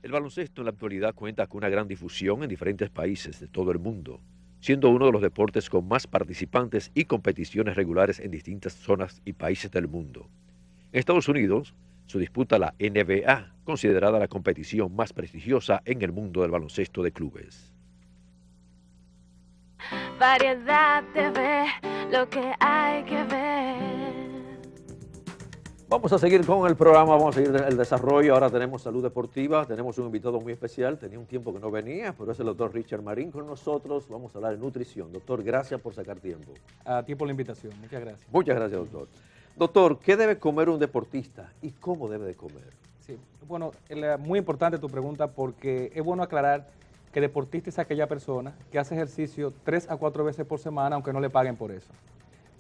El baloncesto en la actualidad cuenta con una gran difusión en diferentes países de todo el mundo, siendo uno de los deportes con más participantes y competiciones regulares en distintas zonas y países del mundo. En Estados Unidos se disputa la NBA, considerada la competición más prestigiosa en el mundo del baloncesto de clubes. Variedad TV, lo que hay que ver. Vamos a seguir con el programa, vamos a seguir el desarrollo. Ahora tenemos salud deportiva, tenemos un invitado muy especial, tenía un tiempo que no venía, pero es el doctor Richard Marín con nosotros. Vamos a hablar de nutrición. Doctor, gracias por sacar tiempo. A ti por la invitación, muchas gracias. Muchas gracias, doctor. Doctor, ¿qué debe comer un deportista y cómo debe de comer? Sí, bueno, muy importante tu pregunta porque es bueno aclarar que deportista es aquella persona que hace ejercicio 3 a 4 veces por semana aunque no le paguen por eso.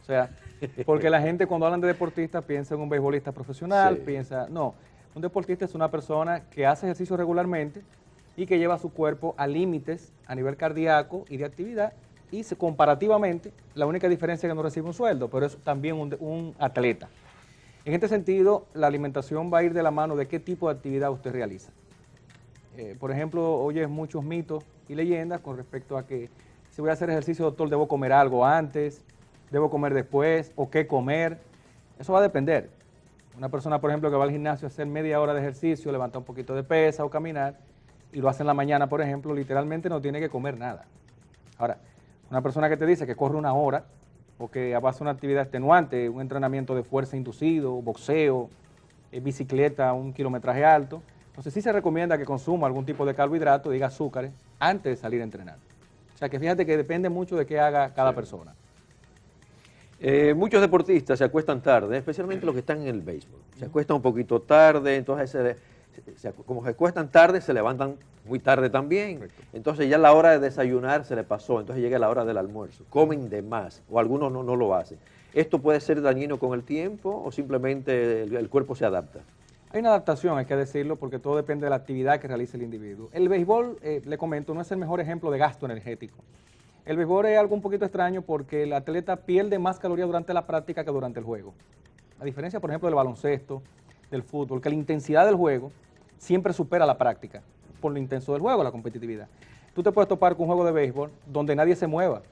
O sea, porque la gente cuando hablan de deportista piensa en un beisbolista profesional, Sí. piensa, no, un deportista es una persona que hace ejercicio regularmente y que lleva su cuerpo a límites a nivel cardíaco y de actividad y comparativamente la única diferencia es que no recibe un sueldo, pero es también un atleta. En este sentido, la alimentación va a ir de la mano de qué tipo de actividad usted realiza. Por ejemplo, oyes muchos mitos y leyendas con respecto a que si voy a hacer ejercicio, doctor, debo comer algo antes, debo comer después, o qué comer. Eso va a depender. Una persona, por ejemplo, que va al gimnasio a hacer media hora de ejercicio, levantar un poquito de pesa o caminar, y lo hace en la mañana, por ejemplo, literalmente no tiene que comer nada. Ahora, una persona que te dice que corre una hora, o que hace una actividad extenuante, un entrenamiento de fuerza inducido, boxeo, bicicleta, un kilometraje alto, entonces sí se recomienda que consuma algún tipo de carbohidrato, diga azúcares, antes de salir a entrenar. O sea que fíjate que depende mucho de qué haga cada persona. Muchos deportistas se acuestan tarde, especialmente los que están en el béisbol. Se acuestan un poquito tarde, entonces como se acuestan tarde, se levantan muy tarde también. Correcto. Entonces ya la hora de desayunar se le pasó, entonces llega la hora del almuerzo. Comen de más, o algunos no lo hacen. ¿Esto puede ser dañino con el tiempo o simplemente el cuerpo se adapta? Hay una adaptación, hay que decirlo, porque todo depende de la actividad que realice el individuo. El béisbol, le comento, no es el mejor ejemplo de gasto energético. El béisbol es algo un poquito extraño porque el atleta pierde más calorías durante la práctica que durante el juego. A diferencia, por ejemplo, del baloncesto, del fútbol, que la intensidad del juego siempre supera la práctica por lo intenso del juego, la competitividad. Tú te puedes topar con un juego de béisbol donde nadie se mueva,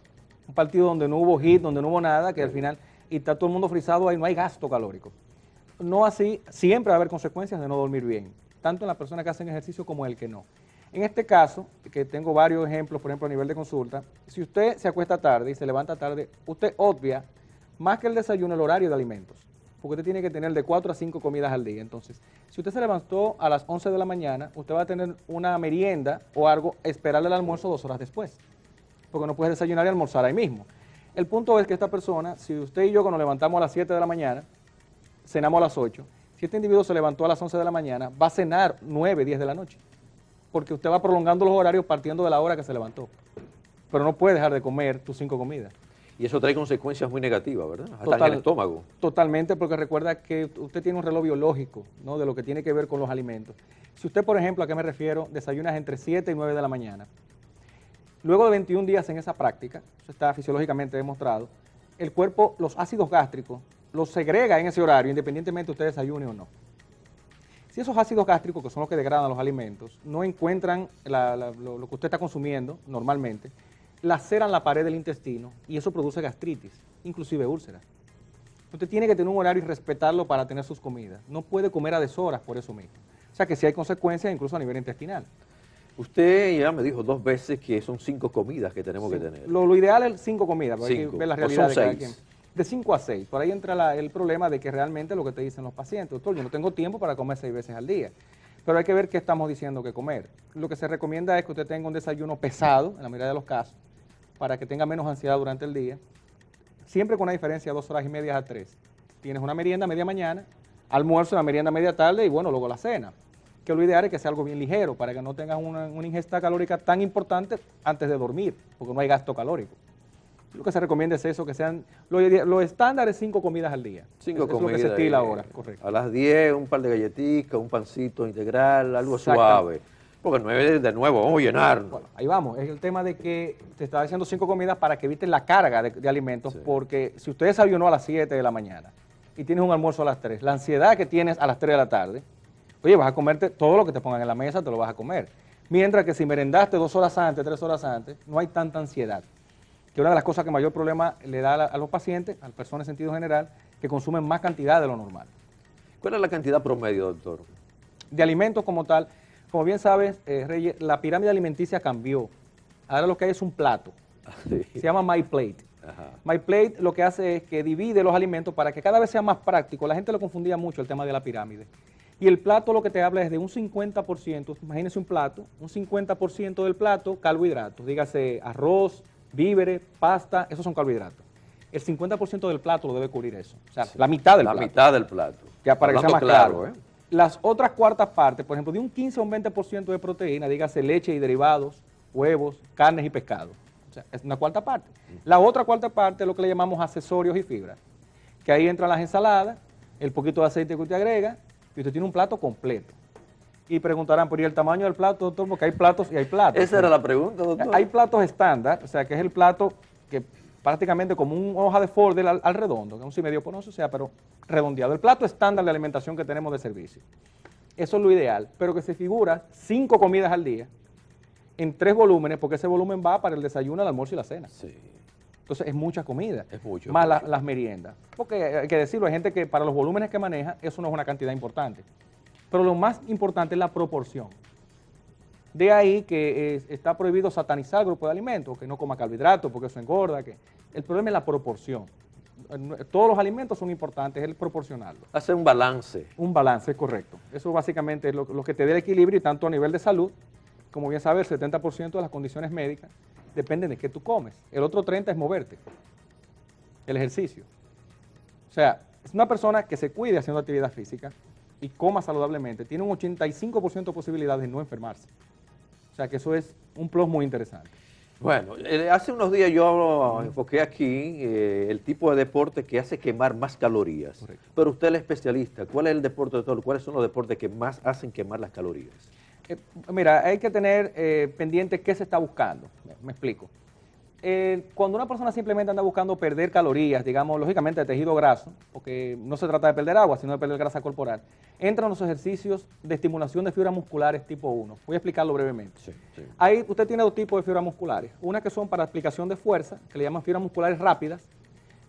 un partido donde no hubo hit, donde no hubo nada, que al final y está todo el mundo frisado ahí, no hay gasto calórico. No así, siempre va a haber consecuencias de no dormir bien, tanto en las personas que hacen ejercicio como en el que no. En este caso, que tengo varios ejemplos, por ejemplo, a nivel de consulta, si usted se acuesta tarde y se levanta tarde, usted obvia más que el desayuno, el horario de alimentos, porque usted tiene que tener de 4 a 5 comidas al día. Entonces, si usted se levantó a las 11 de la mañana, usted va a tener una merienda o algo, esperarle el almuerzo 2 horas después, porque no puede desayunar y almorzar ahí mismo. El punto es que esta persona, si usted y yo cuando nos levantamos a las 7 de la mañana, cenamos a las 8, si este individuo se levantó a las 11 de la mañana, va a cenar 9, 10 de la noche, porque usted va prolongando los horarios partiendo de la hora que se levantó. Pero no puede dejar de comer tus 5 comidas. Y eso trae consecuencias muy negativas, ¿verdad? Hasta en el estómago. Totalmente, porque recuerda que usted tiene un reloj biológico, ¿no?, de lo que tiene que ver con los alimentos. Si usted, por ejemplo, ¿a qué me refiero? Desayunas entre 7 y 9 de la mañana. Luego de 21 días en esa práctica, eso está fisiológicamente demostrado, el cuerpo, los ácidos gástricos, los segrega en ese horario, independientemente de usted desayune o no. Si esos ácidos gástricos, que son los que degradan los alimentos, no encuentran lo que usted está consumiendo normalmente, laceran la pared del intestino y eso produce gastritis, inclusive úlceras. Usted tiene que tener un horario y respetarlo para tener sus comidas. No puede comer a deshoras por eso mismo. O sea que sí hay consecuencias incluso a nivel intestinal. Usted ya me dijo 2 veces que son 5 comidas que tenemos que tener. Lo ideal es 5 comidas, porque hay que 5. ver la O realidad son de cada 6. quien. De 5 a 6. Por ahí entra el problema de que realmente lo que te dicen los pacientes, doctor, yo no tengo tiempo para comer 6 veces al día. Pero hay que ver qué estamos diciendo que comer. Lo que se recomienda es que usted tenga un desayuno pesado, en la mayoría de los casos, para que tenga menos ansiedad durante el día, siempre con una diferencia de 2 horas y media a 3. Tienes una merienda media mañana, almuerzo, una merienda media tarde y bueno, luego la cena. Que lo ideal es que sea algo bien ligero, para que no tengas una ingesta calórica tan importante antes de dormir, porque no hay gasto calórico. Lo que se recomienda es eso, que sean, lo estándar es 5 comidas al día. 5 comidas. Es lo que se estila ahora, correcto. A las 10, un par de galletitas, un pancito integral, algo Exactamente. suave. Porque 9 de nuevo, vamos a llenarnos. Bueno, ahí vamos, es el tema de que te está diciendo 5 comidas para que evites la carga de alimentos, Sí. porque si usted desayunó a las 7 de la mañana y tienes un almuerzo a las 3, la ansiedad que tienes a las 3 de la tarde, Oye, vas a comerte todo lo que te pongan en la mesa, te lo vas a comer. Mientras que si merendaste 2 horas antes, 3 horas antes, no hay tanta ansiedad. Que una de las cosas que mayor problema le da a los pacientes, a las personas en sentido general, que consumen más cantidad de lo normal. ¿Cuál es la cantidad promedio, doctor? De alimentos como tal, como bien sabes, Reyes, la pirámide alimenticia cambió. Ahora lo que hay es un plato. Sí. Se llama My Plate. Ajá. My Plate lo que hace es que divide los alimentos para que cada vez sea más práctico. La gente lo confundía mucho el tema de la pirámide. Y el plato lo que te habla es de un 50%, imagínense un plato, un 50% del plato carbohidratos, dígase arroz, víveres, pasta, esos son carbohidratos. El 50% del plato lo debe cubrir eso, o sea, Sí. la mitad del La plato. mitad del plato. Ya para que sea más Hablando claro. Las otras cuartas partes, por ejemplo, de un 15 a un 20% de proteína, dígase leche y derivados, huevos, carnes y pescado. O sea, es una cuarta parte. La otra cuarta parte es lo que le llamamos accesorios y fibras, que ahí entran las ensaladas, el poquito de aceite que usted agrega, y usted tiene un plato completo. Y preguntarán, ¿por y el tamaño del plato, doctor? Porque hay platos y hay platos. Esa era la pregunta, doctor. Hay platos estándar, o sea, que es el plato que prácticamente como una hoja de Fordel al redondo, que es un 1,5 por 11, o sea, pero redondeado. El plato estándar de alimentación que tenemos de servicio. Eso es lo ideal, pero que se figura 5 comidas al día en 3 volúmenes, porque ese volumen va para el desayuno, el almuerzo y la cena. Sí. Entonces es mucha comida, Es mucho, más mucho. las meriendas. Porque hay que decirlo, hay gente que para los volúmenes que maneja, eso no es una cantidad importante. Pero lo más importante es la proporción. De ahí que está prohibido satanizar el grupo de alimentos, que no coma carbohidratos porque eso engorda. El problema es la proporción. Todos los alimentos son importantes, es el proporcionarlo. Hace un balance. Un balance, es correcto. Eso básicamente es lo que te dé el equilibrio y tanto a nivel de salud, como bien sabes, el 70% de las condiciones médicas dependen de qué tú comes. El otro 30% es moverte, el ejercicio. O sea, es una persona que se cuide haciendo actividad física y coma saludablemente, tiene un 85% de posibilidades de no enfermarse. O sea que eso es un plus muy interesante. Bueno, hace unos días yo enfoqué aquí el tipo de deporte que hace quemar más calorías. Correcto. Pero usted es el especialista. ¿Cuál es el deporte de todo? ¿Cuáles son los deportes que más hacen quemar las calorías? Mira, hay que tener pendiente qué se está buscando. Me explico. Cuando una persona simplemente anda buscando perder calorías, digamos, lógicamente de tejido graso, porque no se trata de perder agua, sino de perder grasa corporal, entran los ejercicios de estimulación de fibras musculares tipo 1. Voy a explicarlo brevemente. Sí, sí. Ahí usted tiene 2 tipos de fibras musculares. Una que son para aplicación de fuerza, que le llaman fibras musculares rápidas,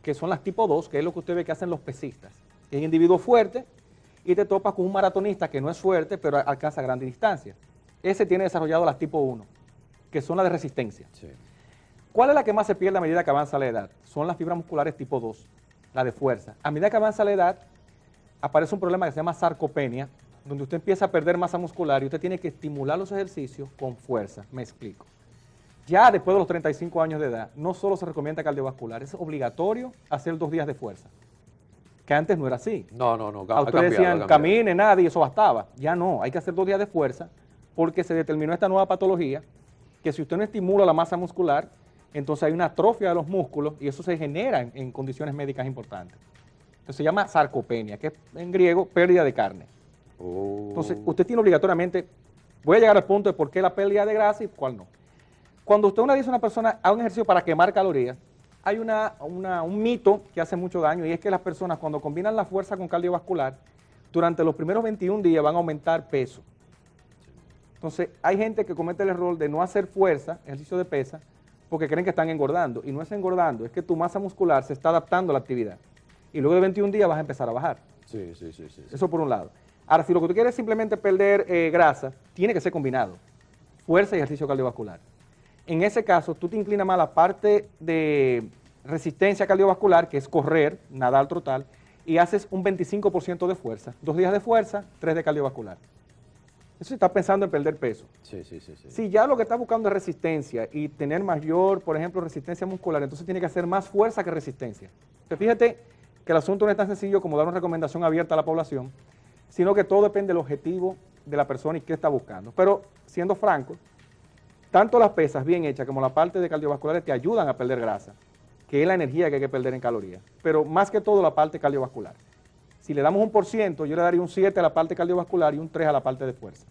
que son las tipo 2, que es lo que usted ve que hacen los pesistas. Es un individuo fuerte y te topas con un maratonista que no es fuerte, pero alcanza grande distancia. Ese tiene desarrollado las tipo 1, que son las de resistencia. Sí. ¿Cuál es la que más se pierde a medida que avanza la edad? Son las fibras musculares tipo 2, la de fuerza. A medida que avanza la edad, aparece un problema que se llama sarcopenia, donde usted empieza a perder masa muscular y usted tiene que estimular los ejercicios con fuerza. Me explico. Ya después de los 35 años de edad, no solo se recomienda cardiovascular, es obligatorio hacer 2 días de fuerza, que antes no era así. No. A ustedes decían, camine, nada, y eso bastaba. Ya no, hay que hacer 2 días de fuerza porque se determinó esta nueva patología, que si usted no estimula la masa muscular, entonces hay una atrofia de los músculos y eso se genera en condiciones médicas importantes. Entonces se llama sarcopenia, que es en griego pérdida de carne. Oh. Entonces usted tiene obligatoriamente, voy a llegar al punto de por qué la pérdida de grasa y cuál no. Cuando usted le dice a una persona, haga un ejercicio para quemar calorías, hay un mito que hace mucho daño y es que las personas cuando combinan la fuerza con cardiovascular, durante los primeros 21 días van a aumentar peso. Entonces hay gente que comete el error de no hacer fuerza, ejercicio de pesa, porque creen que están engordando. Y no es engordando, es que tu masa muscular se está adaptando a la actividad. Y luego de 21 días vas a empezar a bajar. Sí. Eso por un lado. Ahora, si lo que tú quieres es simplemente perder grasa, tiene que ser combinado. Fuerza y ejercicio cardiovascular. En ese caso, tú te inclinas más a la parte de resistencia cardiovascular, que es correr, nadar, trotar, y haces un 25% de fuerza. 2 días de fuerza, 3 de cardiovascular. Eso está pensando en perder peso. Sí. Si ya lo que está buscando es resistencia y tener mayor, por ejemplo, resistencia muscular, entonces tiene que hacer más fuerza que resistencia. Entonces, fíjate que el asunto no es tan sencillo como dar una recomendación abierta a la población, sino que todo depende del objetivo de la persona y qué está buscando. Pero, siendo franco, tanto las pesas bien hechas como la parte de cardiovasculares te ayudan a perder grasa, que es la energía que hay que perder en calorías, pero más que todo la parte cardiovascular. Si le damos un %, yo le daría un 7 a la parte cardiovascular y un 3 a la parte de fuerza.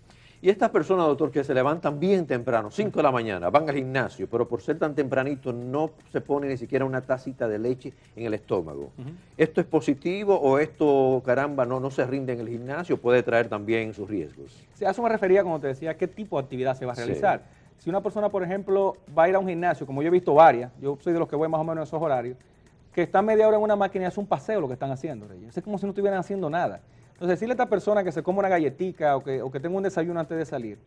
Y estas personas, doctor, que se levantan bien temprano, 5 de la mañana, van al gimnasio, pero por ser tan tempranito no se pone ni siquiera una tacita de leche en el estómago. ¿Esto es positivo o esto, caramba, no se rinde en el gimnasio? Puede traer también sus riesgos. Sí, a eso me refería cuando te decía qué tipo de actividad se va a realizar. Sí. Si una persona, por ejemplo, va a ir a un gimnasio, como yo he visto varias, yo soy de los que voy más o menos en esos horarios, que están media hora en una máquina y es un paseo lo que están haciendo, Reyes. Es como si no estuvieran haciendo nada. Entonces, decirle a esta persona que se coma una galletica o que tenga un desayuno antes de salir,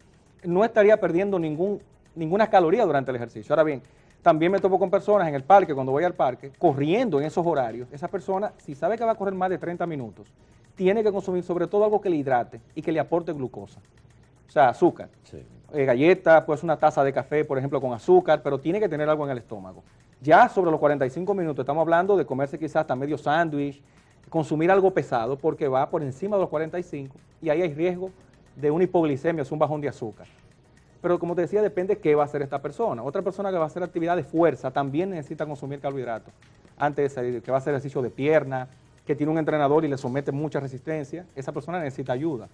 no estaría perdiendo ninguna caloría durante el ejercicio. Ahora bien, también me topo con personas en el parque, cuando voy al parque, corriendo en esos horarios. Esa persona, si sabe que va a correr más de 30 minutos, tiene que consumir sobre todo algo que le hidrate y que le aporte glucosa. O sea, azúcar. Sí. Galleta, pues una taza de café, por ejemplo, con azúcar, pero tiene que tener algo en el estómago. Ya sobre los 45 minutos estamos hablando de comerse quizás hasta medio sándwich, consumir algo pesado porque va por encima de los 45 y ahí hay riesgo de una hipoglicemia, es un bajón de azúcar. Pero como te decía, depende qué va a hacer esta persona. Otra persona que va a hacer actividad de fuerza también necesita consumir carbohidratos antes de salir, que va a hacer ejercicio de pierna, que tiene un entrenador y le somete mucha resistencia, esa persona necesita ayuda.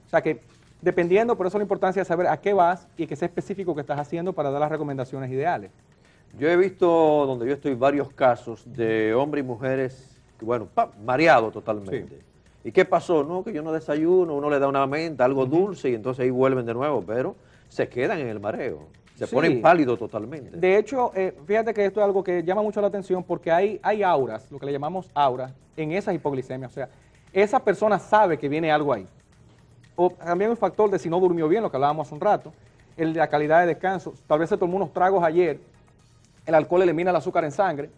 O sea que dependiendo, por eso la importancia de saber a qué vas y que sea específico que estás haciendo para dar las recomendaciones ideales. Yo he visto, donde yo estoy, varios casos de hombres y mujeres, que, bueno, mareados totalmente. Sí. ¿Y qué pasó? No, que yo no desayuno, uno le da una menta, algo dulce, y entonces ahí vuelven de nuevo, pero se quedan en el mareo, se ponen pálidos totalmente. De hecho, fíjate que esto es algo que llama mucho la atención porque hay auras, lo que le llamamos auras, en esas hipoglicemias. O sea, esa persona sabe que viene algo ahí. O también un factor de si no durmió bien, lo que hablábamos hace un rato, el de la calidad de descanso. Tal vez se tomó unos tragos ayer, el alcohol elimina el azúcar en sangre,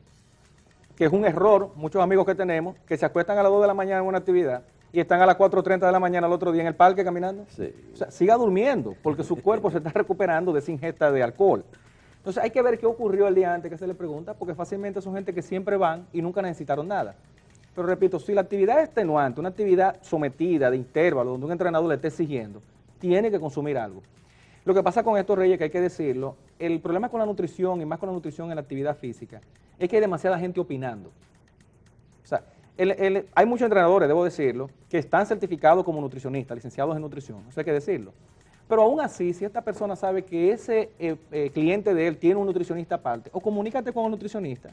que es un error, muchos amigos que tenemos, que se acuestan a las 2 de la mañana en una actividad y están a las 4:30 de la mañana al otro día en el parque caminando. Sí. O sea, siga durmiendo, porque su cuerpo se está recuperando de esa ingesta de alcohol. Entonces hay que ver qué ocurrió el día antes que se le pregunta, porque fácilmente son gente que siempre van y nunca necesitaron nada. Pero repito, si la actividad es extenuante, una actividad sometida de intervalo, donde un entrenador le esté exigiendo, tiene que consumir algo. Lo que pasa con estos, Reyes, que hay que decirlo, el problema con la nutrición, y más con la nutrición en la actividad física, es que hay demasiada gente opinando. O sea, hay muchos entrenadores, debo decirlo, que están certificados como nutricionistas, licenciados en nutrición, eso hay que decirlo. Pero aún así, si esta persona sabe que ese cliente de él tiene un nutricionista aparte, o comunícate con el nutricionista,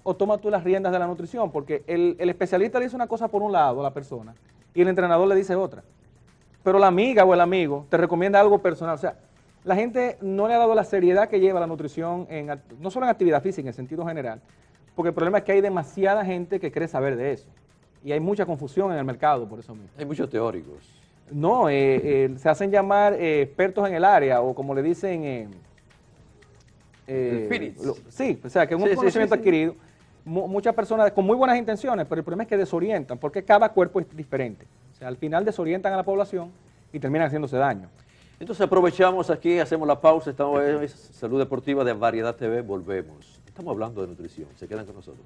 o toma tú las riendas de la nutrición, porque el especialista le dice una cosa por un lado a la persona, y el entrenador le dice otra. Pero la amiga o el amigo te recomienda algo personal. O sea, la gente no le ha dado la seriedad que lleva la nutrición, no solo en actividad física, en sentido general, porque el problema es que hay demasiada gente que cree saber de eso. Y hay mucha confusión en el mercado por eso mismo. Hay muchos teóricos. No, se hacen llamar expertos en el área, o como le dicen... sí, o sea, que es un conocimiento adquirido. Muchas personas con muy buenas intenciones, pero el problema es que desorientan, porque cada cuerpo es diferente. O sea, al final desorientan a la población y terminan haciéndose daño. Entonces aprovechamos aquí, hacemos la pausa, estamos en Salud Deportiva de Variedad TV, volvemos. Estamos hablando de nutrición, se quedan con nosotros.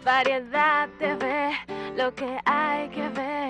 Variedad TV, lo que hay que ver.